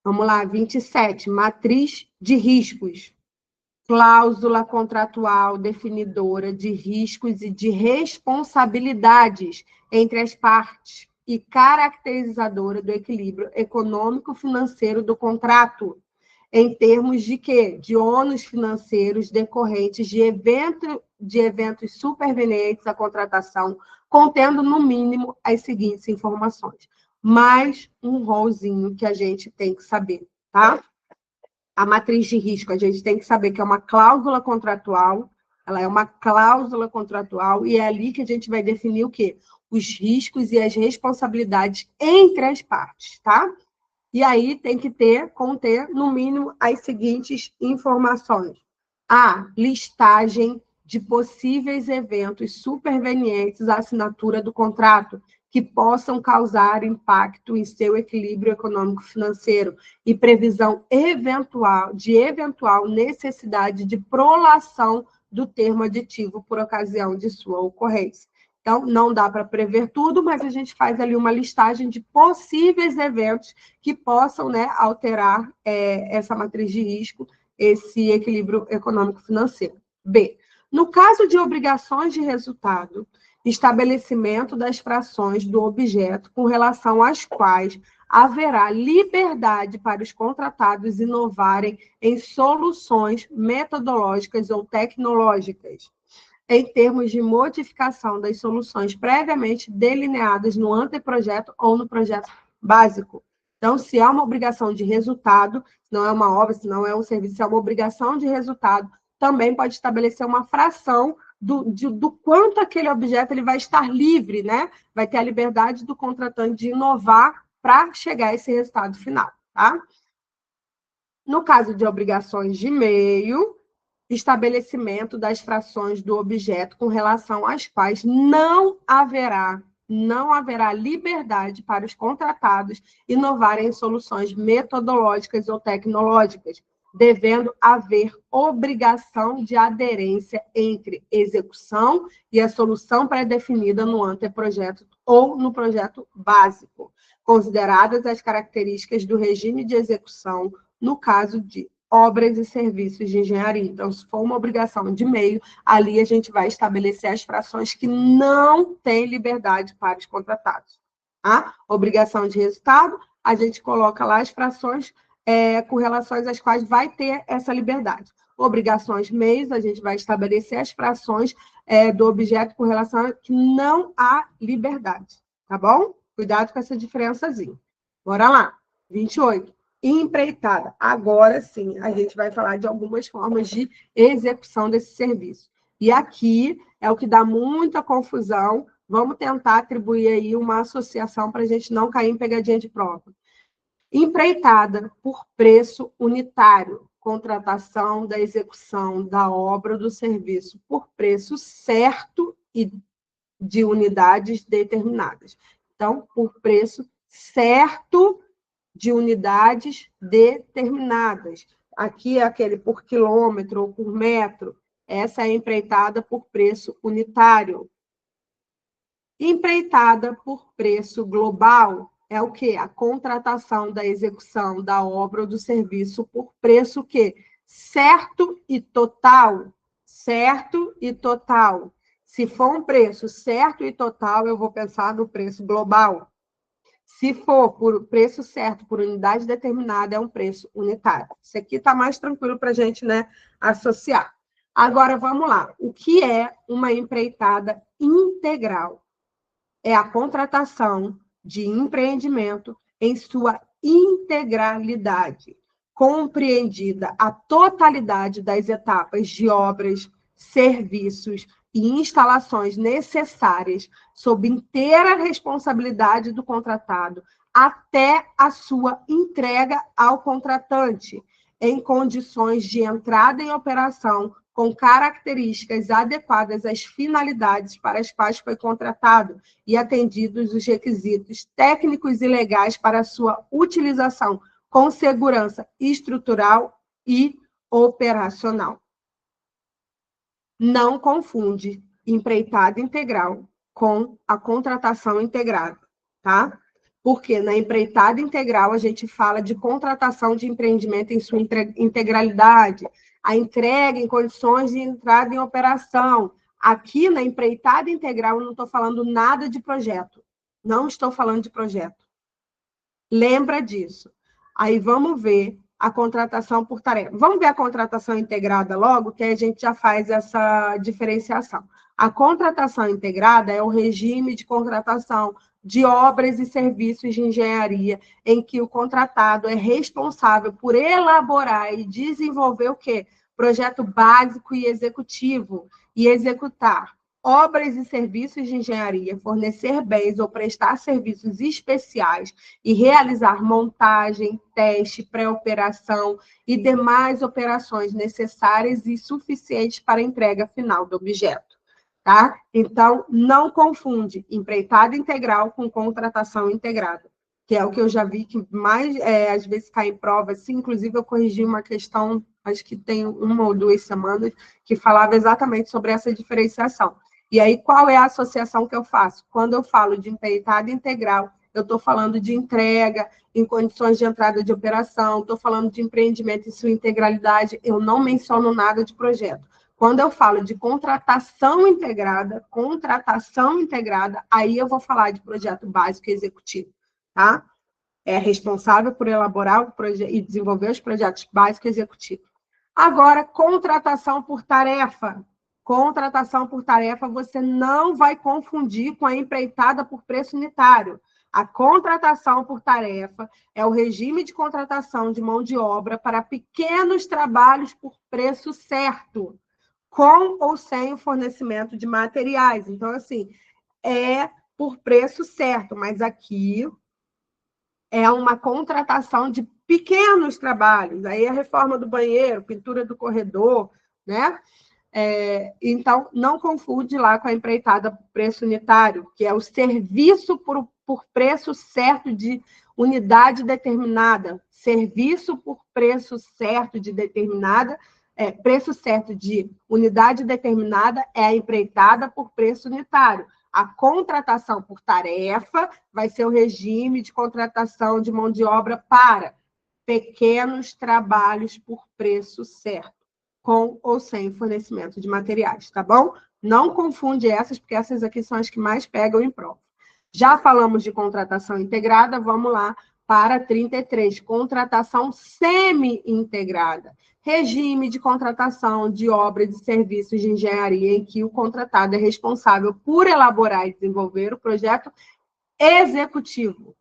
Vamos lá, 27, matriz de riscos. Cláusula contratual definidora de riscos e de responsabilidades entre as partes e caracterizadora do equilíbrio econômico-financeiro do contrato, em termos de quê? De ônus financeiros decorrentes de eventos supervenientes à contratação, contendo, no mínimo, as seguintes informações. Mais um rolzinho que a gente tem que saber, tá? A matriz de risco, a gente tem que saber que é uma cláusula contratual, ela é uma cláusula contratual, e é ali que a gente vai definir o quê? Os riscos e as responsabilidades entre as partes, tá? E aí tem que conter, no mínimo, as seguintes informações. A listagem de possíveis eventos supervenientes à assinatura do contrato, que possam causar impacto em seu equilíbrio econômico-financeiro e previsão de eventual necessidade de prolação do termo aditivo por ocasião de sua ocorrência. Então, não dá para prever tudo, mas a gente faz ali uma listagem de possíveis eventos que possam, né, alterar essa matriz de risco, esse equilíbrio econômico-financeiro. B. No caso de obrigações de resultado, estabelecimento das frações do objeto com relação às quais haverá liberdade para os contratados inovarem em soluções metodológicas ou tecnológicas, em termos de modificação das soluções previamente delineadas no anteprojeto ou no projeto básico. Então, se é uma obrigação de resultado, se não é uma obra, se não é um serviço, se é uma obrigação de resultado, também pode estabelecer uma fração do quanto aquele objeto ele vai estar livre, né? Vai ter a liberdade do contratante de inovar para chegar a esse resultado final, tá? No caso de obrigações de meio, estabelecimento das frações do objeto com relação às quais não haverá liberdade para os contratados inovarem em soluções metodológicas ou tecnológicas, devendo haver obrigação de aderência entre execução e a solução pré-definida no anteprojeto ou no projeto básico, consideradas as características do regime de execução no caso de obras e serviços de engenharia. Então, se for uma obrigação de meio, ali a gente vai estabelecer as frações que não têm liberdade para os contratados. Tá? Obrigação de resultado, a gente coloca lá as frações com relações às quais vai ter essa liberdade. Obrigações meios, a gente vai estabelecer as frações do objeto com relação a que não há liberdade. Tá bom? Cuidado com essa diferençazinha. Bora lá. 28. Empreitada. Agora sim, a gente vai falar de algumas formas de execução desse serviço. E aqui é o que dá muita confusão. Vamos tentar atribuir aí uma associação para a gente não cair em pegadinha de prova. Empreitada por preço unitário. Contratação da execução da obra ou do serviço por preço certo e de unidades determinadas. Então, por preço certo de unidades determinadas. Aqui é aquele por quilômetro ou por metro. Essa é empreitada por preço unitário. Empreitada por preço global é o quê? A contratação da execução da obra ou do serviço por preço quê? Certo e total. Certo e total. Se for um preço certo e total, eu vou pensar no preço global. Se for por preço certo, por unidade determinada, é um preço unitário. Isso aqui está mais tranquilo para a gente, né, associar. Agora, vamos lá. O que é uma empreitada integral? É a contratação de empreendimento em sua integralidade, compreendida a totalidade das etapas de obras, serviços e instalações necessárias, sob inteira responsabilidade do contratado, até a sua entrega ao contratante, em condições de entrada em operação, com características adequadas às finalidades para as quais foi contratado e atendidos os requisitos técnicos e legais para a sua utilização com segurança estrutural e operacional. Não confunde empreitada integral com a contratação integrada, tá? Porque na empreitada integral a gente fala de contratação de empreendimento em sua integralidade, a entrega em condições de entrada em operação. Aqui na empreitada integral eu não estou falando nada de projeto. Não estou falando de projeto. Lembra disso. Aí vamos ver a contratação por tarefa. Vamos ver a contratação integrada logo, que aí a gente já faz essa diferenciação. A contratação integrada é o regime de contratação de obras e serviços de engenharia, em que o contratado é responsável por elaborar e desenvolver o quê? Projeto básico e executivo, e executar obras e serviços de engenharia, fornecer bens ou prestar serviços especiais e realizar montagem, teste, pré-operação e demais operações necessárias e suficientes para a entrega final do objeto. Tá? Então, não confunde empreitada integral com contratação integrada, que é o que eu já vi que mais, às vezes, cai em prova. Assim, inclusive, eu corrigi uma questão, acho que tem 1 ou 2 semanas, que falava exatamente sobre essa diferenciação. E aí, qual é a associação que eu faço? Quando eu falo de empreitada integral, eu estou falando de entrega em condições de entrada de operação, estou falando de empreendimento em sua integralidade, eu não menciono nada de projeto. Quando eu falo de contratação integrada, aí eu vou falar de projeto básico e executivo, tá? É responsável por elaborar e desenvolver os projetos básicos e executivos. Agora, contratação por tarefa. Contratação por tarefa, você não vai confundir com a empreitada por preço unitário. A contratação por tarefa é o regime de contratação de mão de obra para pequenos trabalhos por preço certo, com ou sem o fornecimento de materiais. Então, assim, é por preço certo, mas aqui é uma contratação de pequenos trabalhos. Aí a reforma do banheiro, pintura do corredor, né? Então, não confunde lá com a empreitada por preço unitário, que é o serviço por preço certo de unidade determinada. Serviço por preço certo de determinada, preço certo de unidade determinada é a empreitada por preço unitário. A contratação por tarefa vai ser o regime de contratação de mão de obra para pequenos trabalhos por preço certo, com ou sem fornecimento de materiais, tá bom? Não confunde essas, porque essas aqui são as que mais pegam em prova. Já falamos de contratação integrada, vamos lá para 33, contratação semi-integrada. Regime de contratação de obra e de serviços de engenharia em que o contratado é responsável por elaborar e desenvolver o projeto executivo.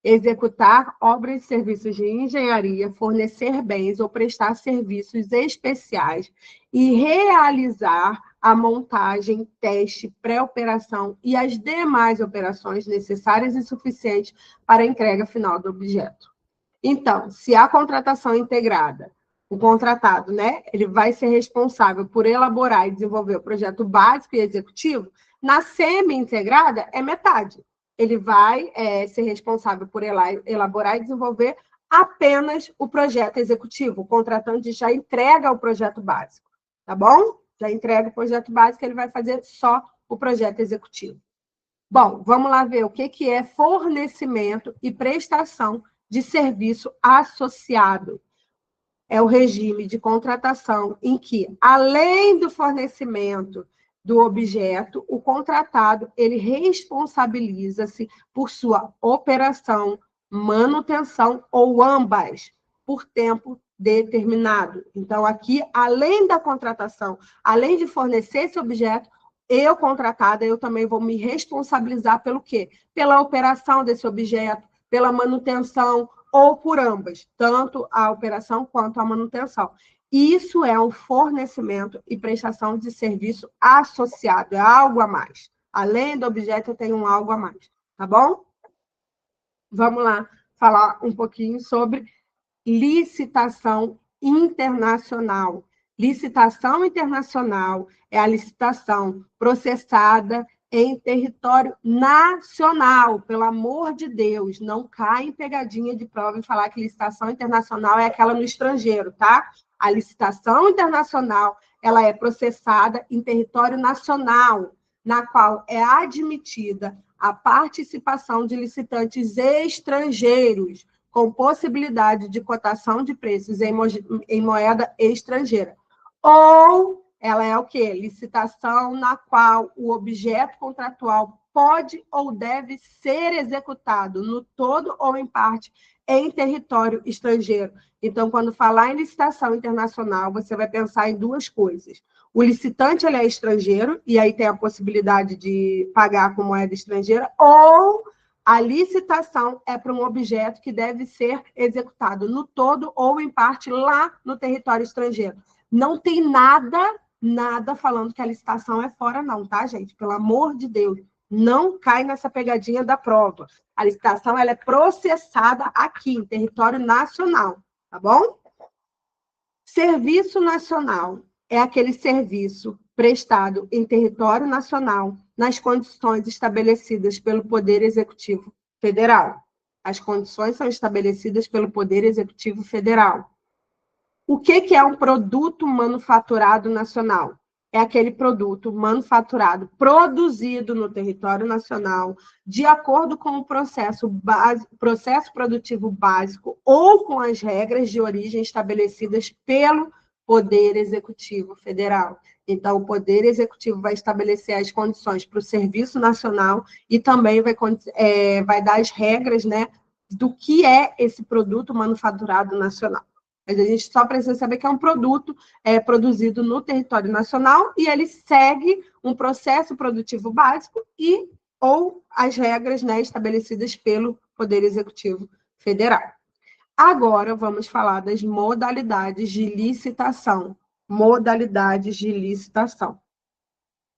Executar obras e serviços de engenharia, fornecer bens ou prestar serviços especiais e realizar a montagem, teste, pré-operação e as demais operações necessárias e suficientes para a entrega final do objeto. Então, se há contratação integrada, o contratado, né, ele vai ser responsável por elaborar e desenvolver o projeto básico e executivo. Na semi-integrada, é metade. Ele vai ser responsável por elaborar e desenvolver apenas o projeto executivo. O contratante já entrega o projeto básico, tá bom? Já entrega o projeto básico, ele vai fazer só o projeto executivo. Bom, vamos lá ver o que é fornecimento e prestação de serviço associado. É o regime de contratação em que, além do fornecimento do objeto, o contratado ele responsabiliza-se por sua operação, manutenção ou ambas, por tempo determinado. Então, aqui, além da contratação, além de fornecer esse objeto, eu, contratada, eu também vou me responsabilizar pelo quê? Pela operação desse objeto, pela manutenção, ou por ambas, tanto a operação quanto a manutenção. Isso é um fornecimento e prestação de serviço associado, é algo a mais. Além do objeto, eu tenho um algo a mais, tá bom? Vamos lá falar um pouquinho sobre licitação internacional. Licitação internacional é a licitação processada em território nacional, pelo amor de Deus, não cai em pegadinha de prova e falar que licitação internacional é aquela no estrangeiro, tá? A licitação internacional, ela é processada em território nacional, na qual é admitida a participação de licitantes estrangeiros, com possibilidade de cotação de preços em moeda estrangeira. Ou ela é o quê? Licitação na qual o objeto contratual pode ou deve ser executado no todo ou em parte em território estrangeiro. Então, quando falar em licitação internacional, você vai pensar em duas coisas. O licitante ele é estrangeiro, e aí tem a possibilidade de pagar com moeda estrangeira, ou a licitação é para um objeto que deve ser executado no todo ou em parte lá no território estrangeiro. Não tem nada falando que a licitação é fora, não, tá, gente? Pelo amor de Deus, não cai nessa pegadinha da prova. A licitação ela é processada aqui, em território nacional, tá bom? Serviço nacional é aquele serviço prestado em território nacional nas condições estabelecidas pelo Poder Executivo Federal. As condições são estabelecidas pelo Poder Executivo Federal. O que é um produto manufaturado nacional? É aquele produto manufaturado, produzido no território nacional, de acordo com o processo produtivo básico ou com as regras de origem estabelecidas pelo Poder Executivo Federal. Então, o Poder Executivo vai estabelecer as condições para o Serviço Nacional e também vai dar as regras, né, do que é esse produto manufaturado nacional. Mas a gente só precisa saber que é um produto produzido no território nacional e ele segue um processo produtivo básico ou as regras, né, estabelecidas pelo Poder Executivo Federal. Agora, vamos falar das modalidades de licitação. Modalidades de licitação.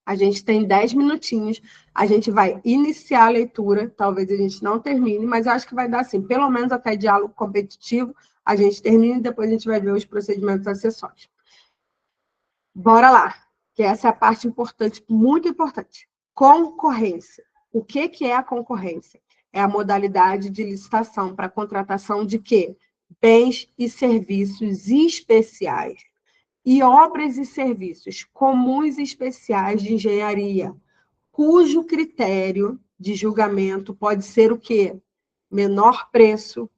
A gente tem 10 minutinhos, a gente vai iniciar a leitura, talvez a gente não termine, mas eu acho que vai dar assim, pelo menos até diálogo competitivo, a gente termina e depois a gente vai ver os procedimentos acessórios. Bora lá, que essa é a parte importante, muito importante. Concorrência. O que é a concorrência? É a modalidade de licitação para contratação de quê? Bens e serviços especiais e obras e serviços comuns e especiais de engenharia, cujo critério de julgamento pode ser o quê? Menor preço,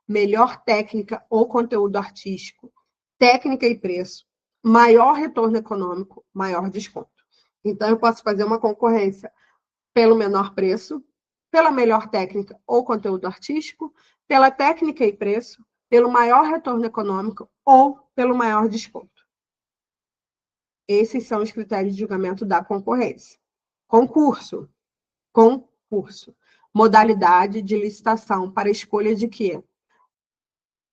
melhor técnica ou conteúdo artístico, técnica e preço, maior retorno econômico, maior desconto. Então, eu posso fazer uma concorrência pelo menor preço, pela melhor técnica ou conteúdo artístico, pela técnica e preço, pelo maior retorno econômico ou pelo maior desconto. Esses são os critérios de julgamento da concorrência. Concurso. Concurso. Modalidade de licitação para escolha de quê?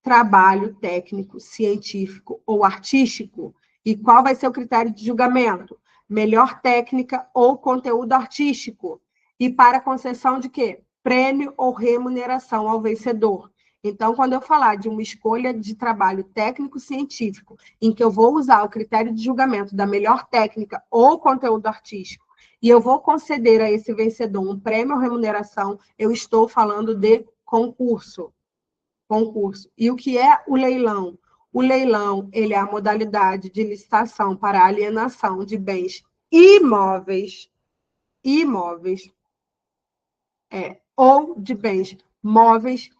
Trabalho técnico, científico ou artístico. E qual vai ser o critério de julgamento? Melhor técnica ou conteúdo artístico. E para concessão de quê? Prêmio ou remuneração ao vencedor. Então, quando eu falar de uma escolha de trabalho técnico-científico, em que eu vou usar o critério de julgamento da melhor técnica ou conteúdo artístico, e eu vou conceder a esse vencedor um prêmio ou remuneração, eu estou falando de concurso. Concurso. E o que é o leilão? O leilão, ele é a modalidade de licitação para alienação de bens imóveis, ou de bens móveis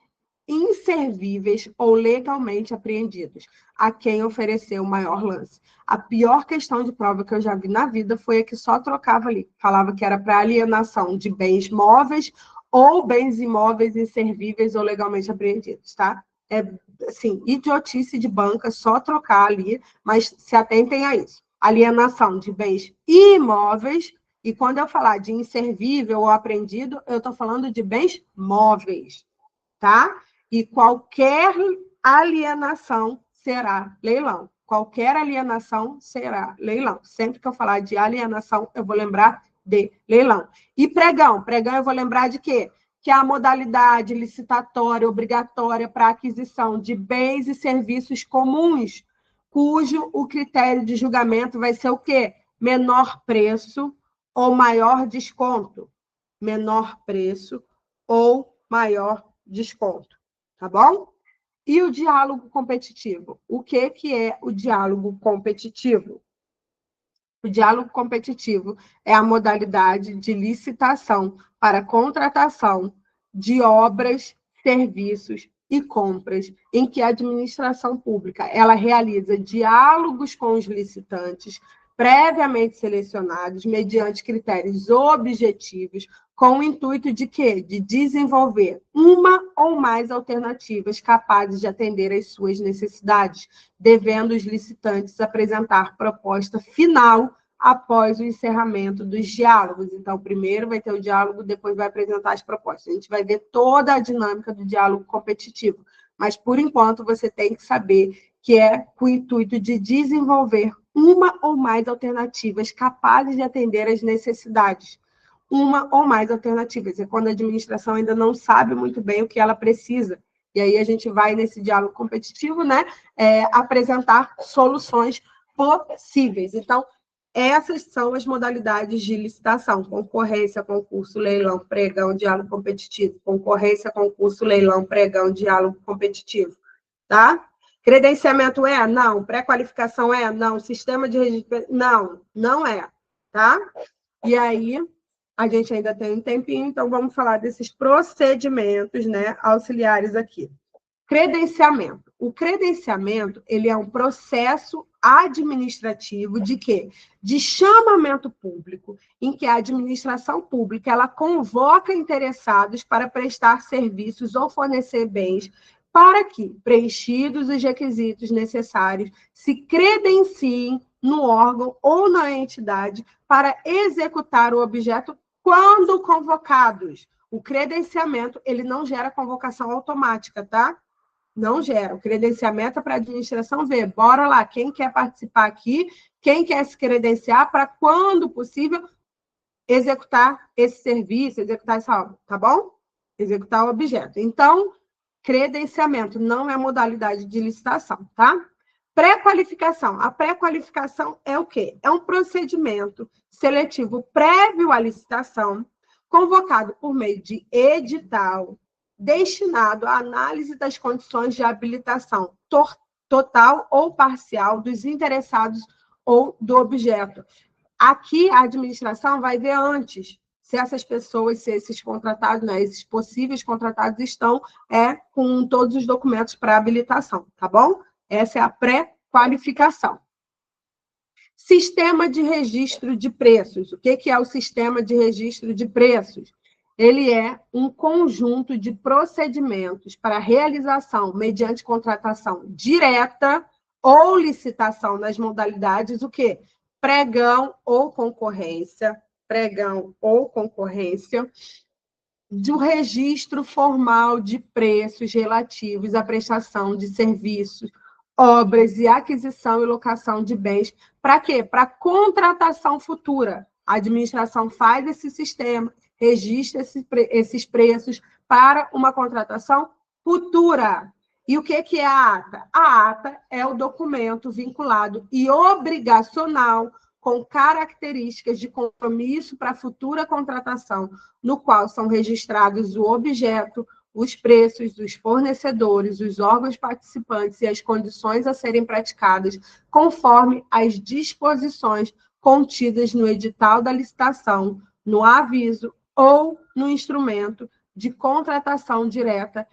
inservíveis ou legalmente apreendidos, a quem ofereceu o maior lance. A pior questão de prova que eu já vi na vida foi a que só trocava ali, falava que era para alienação de bens móveis ou bens imóveis inservíveis ou legalmente apreendidos, tá? É, assim, idiotice de banca, só trocar ali, mas se atentem a isso. Alienação de bens imóveis, e quando eu falar de inservível ou apreendido, eu estou falando de bens móveis, tá? E qualquer alienação será leilão. Qualquer alienação será leilão. Sempre que eu falar de alienação, eu vou lembrar de leilão. E pregão? Pregão eu vou lembrar de quê? Que é a modalidade licitatória obrigatória para aquisição de bens e serviços comuns, cujo o critério de julgamento vai ser o quê? Menor preço ou maior desconto. Menor preço ou maior desconto. Tá bom? E o diálogo competitivo? O que é o diálogo competitivo? O diálogo competitivo é a modalidade de licitação para contratação de obras, serviços e compras, em que a administração pública ela realiza diálogos com os licitantes previamente selecionados mediante critérios objetivos, com o intuito de quê? De desenvolver uma ou mais alternativas capazes de atender às suas necessidades, devendo os licitantes apresentar proposta final após o encerramento dos diálogos. Então, primeiro vai ter o diálogo, depois vai apresentar as propostas. A gente vai ver toda a dinâmica do diálogo competitivo, mas, por enquanto, você tem que saber que é com o intuito de desenvolver uma ou mais alternativas capazes de atender às necessidades. Uma ou mais alternativas. É quando a administração ainda não sabe muito bem o que ela precisa. E aí a gente vai, nesse diálogo competitivo, né, apresentar soluções possíveis. Então, essas são as modalidades de licitação: concorrência, concurso, leilão, pregão, diálogo competitivo. Concorrência, concurso, leilão, pregão, diálogo competitivo. Tá? Credenciamento é? Não. Pré-qualificação é? Não. Sistema de registro? Não, não é. Tá? E aí, a gente ainda tem um tempinho, então vamos falar desses procedimentos, né, auxiliares aqui. Credenciamento. O credenciamento, ele é um processo administrativo de quê? De chamamento público, em que a administração pública ela convoca interessados para prestar serviços ou fornecer bens, para que, preenchidos os requisitos necessários, se credenciem no órgão ou na entidade para executar o objeto quando convocados. O credenciamento, ele não gera convocação automática, tá? Não gera. O credenciamento é para a administração ver. Bora lá, quem quer participar aqui, quem quer se credenciar para, quando possível, executar esse serviço, executar essa obra, tá bom? Executar o objeto. Então, credenciamento não é modalidade de licitação, tá? Pré-qualificação. A pré-qualificação é o quê? É um procedimento seletivo prévio à licitação, convocado por meio de edital, destinado à análise das condições de habilitação total ou parcial dos interessados ou do objeto. Aqui, a administração vai ver antes se essas pessoas, se esses contratados, né, esses possíveis contratados estão com todos os documentos para habilitação, tá bom? Essa é a pré-qualificação. Sistema de registro de preços. O que é o sistema de registro de preços? Ele é um conjunto de procedimentos para realização mediante contratação direta ou licitação nas modalidades, o quê? Pregão ou concorrência, do registro formal de preços relativos à prestação de serviços, obras e aquisição e locação de bens. Para quê? Para contratação futura. A administração faz esse sistema, registra esses preços para uma contratação futura. E o que é a ata? A ata é o documento vinculado e obrigacional com características de compromisso para futura contratação, no qual são registrados o objeto, os preços, os fornecedores, os órgãos participantes e as condições a serem praticadas, conforme as disposições contidas no edital da licitação, no aviso ou no instrumento de contratação direta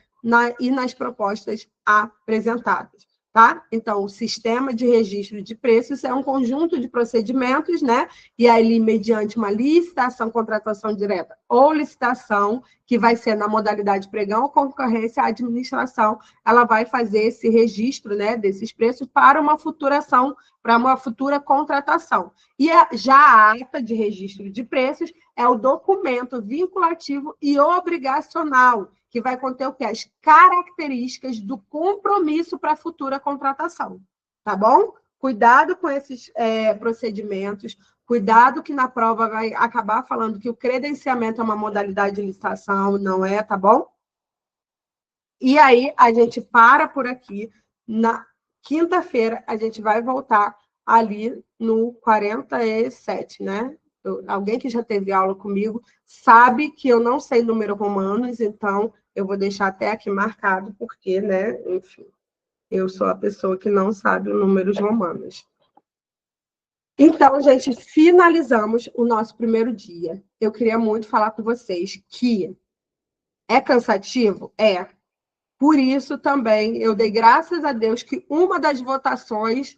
e nas propostas apresentadas. Tá? Então, o sistema de registro de preços é um conjunto de procedimentos, né? E aí, mediante uma licitação, contratação direta ou licitação, que vai ser na modalidade pregão ou concorrência, a administração ela vai fazer esse registro, né, desses preços para uma futura ação, para uma futura contratação. E já a ata de registro de preços é o documento vinculativo e obrigacional, que vai conter o quê? As características do compromisso para a futura contratação, tá bom? Cuidado com esses procedimentos, cuidado que na prova vai acabar falando que o credenciamento é uma modalidade de licitação, não é, tá bom? E aí, a gente para por aqui. Na quinta-feira, a gente vai voltar ali no 47, né? Alguém que já teve aula comigo sabe que eu não sei números romanos, então eu vou deixar até aqui marcado, porque, né, enfim, eu sou a pessoa que não sabe números romanos. Então, gente, finalizamos o nosso primeiro dia. Eu queria muito falar com vocês que é cansativo? É. Por isso também eu dei graças a Deus que uma das votações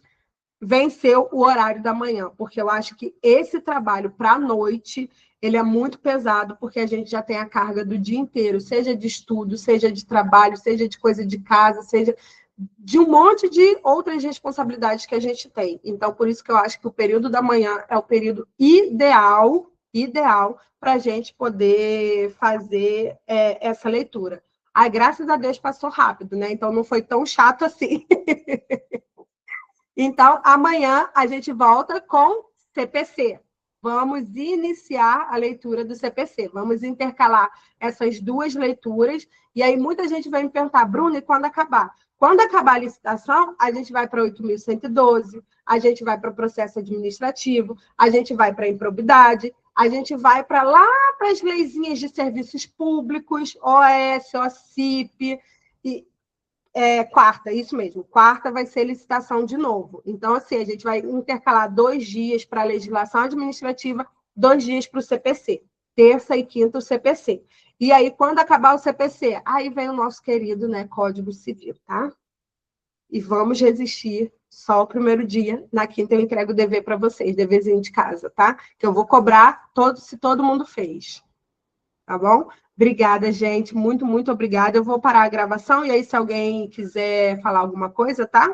venceu o horário da manhã, porque eu acho que esse trabalho para a noite, ele é muito pesado, porque a gente já tem a carga do dia inteiro, seja de estudo, seja de trabalho, seja de coisa de casa, seja de um monte de outras responsabilidades que a gente tem. Então, por isso que eu acho que o período da manhã é o período ideal para a gente poder fazer essa leitura. Ai, graças a Deus passou rápido, né? Então não foi tão chato assim. Então, amanhã a gente volta com CPC. Vamos iniciar a leitura do CPC. Vamos intercalar essas duas leituras. E aí muita gente vai me perguntar, Bruna, e quando acabar? Quando acabar a licitação, a gente vai para 8.112, a gente vai para o processo administrativo, a gente vai para a improbidade, a gente vai para lá para as leizinhas de serviços públicos, OS, OCIP, quarta, isso mesmo. Quarta vai ser licitação de novo. Então, assim, a gente vai intercalar 2 dias para a legislação administrativa, 2 dias para o CPC. Terça e quinta, o CPC. E aí, quando acabar o CPC, aí vem o nosso querido, né, Código Civil, tá? E vamos resistir só o primeiro dia. Na quinta eu entrego o dever para vocês, deverzinho de casa, tá? Que eu vou cobrar se todo mundo fez. Tá bom? Obrigada, gente. Muito, muito obrigada. Eu vou parar a gravação e aí, se alguém quiser falar alguma coisa, tá?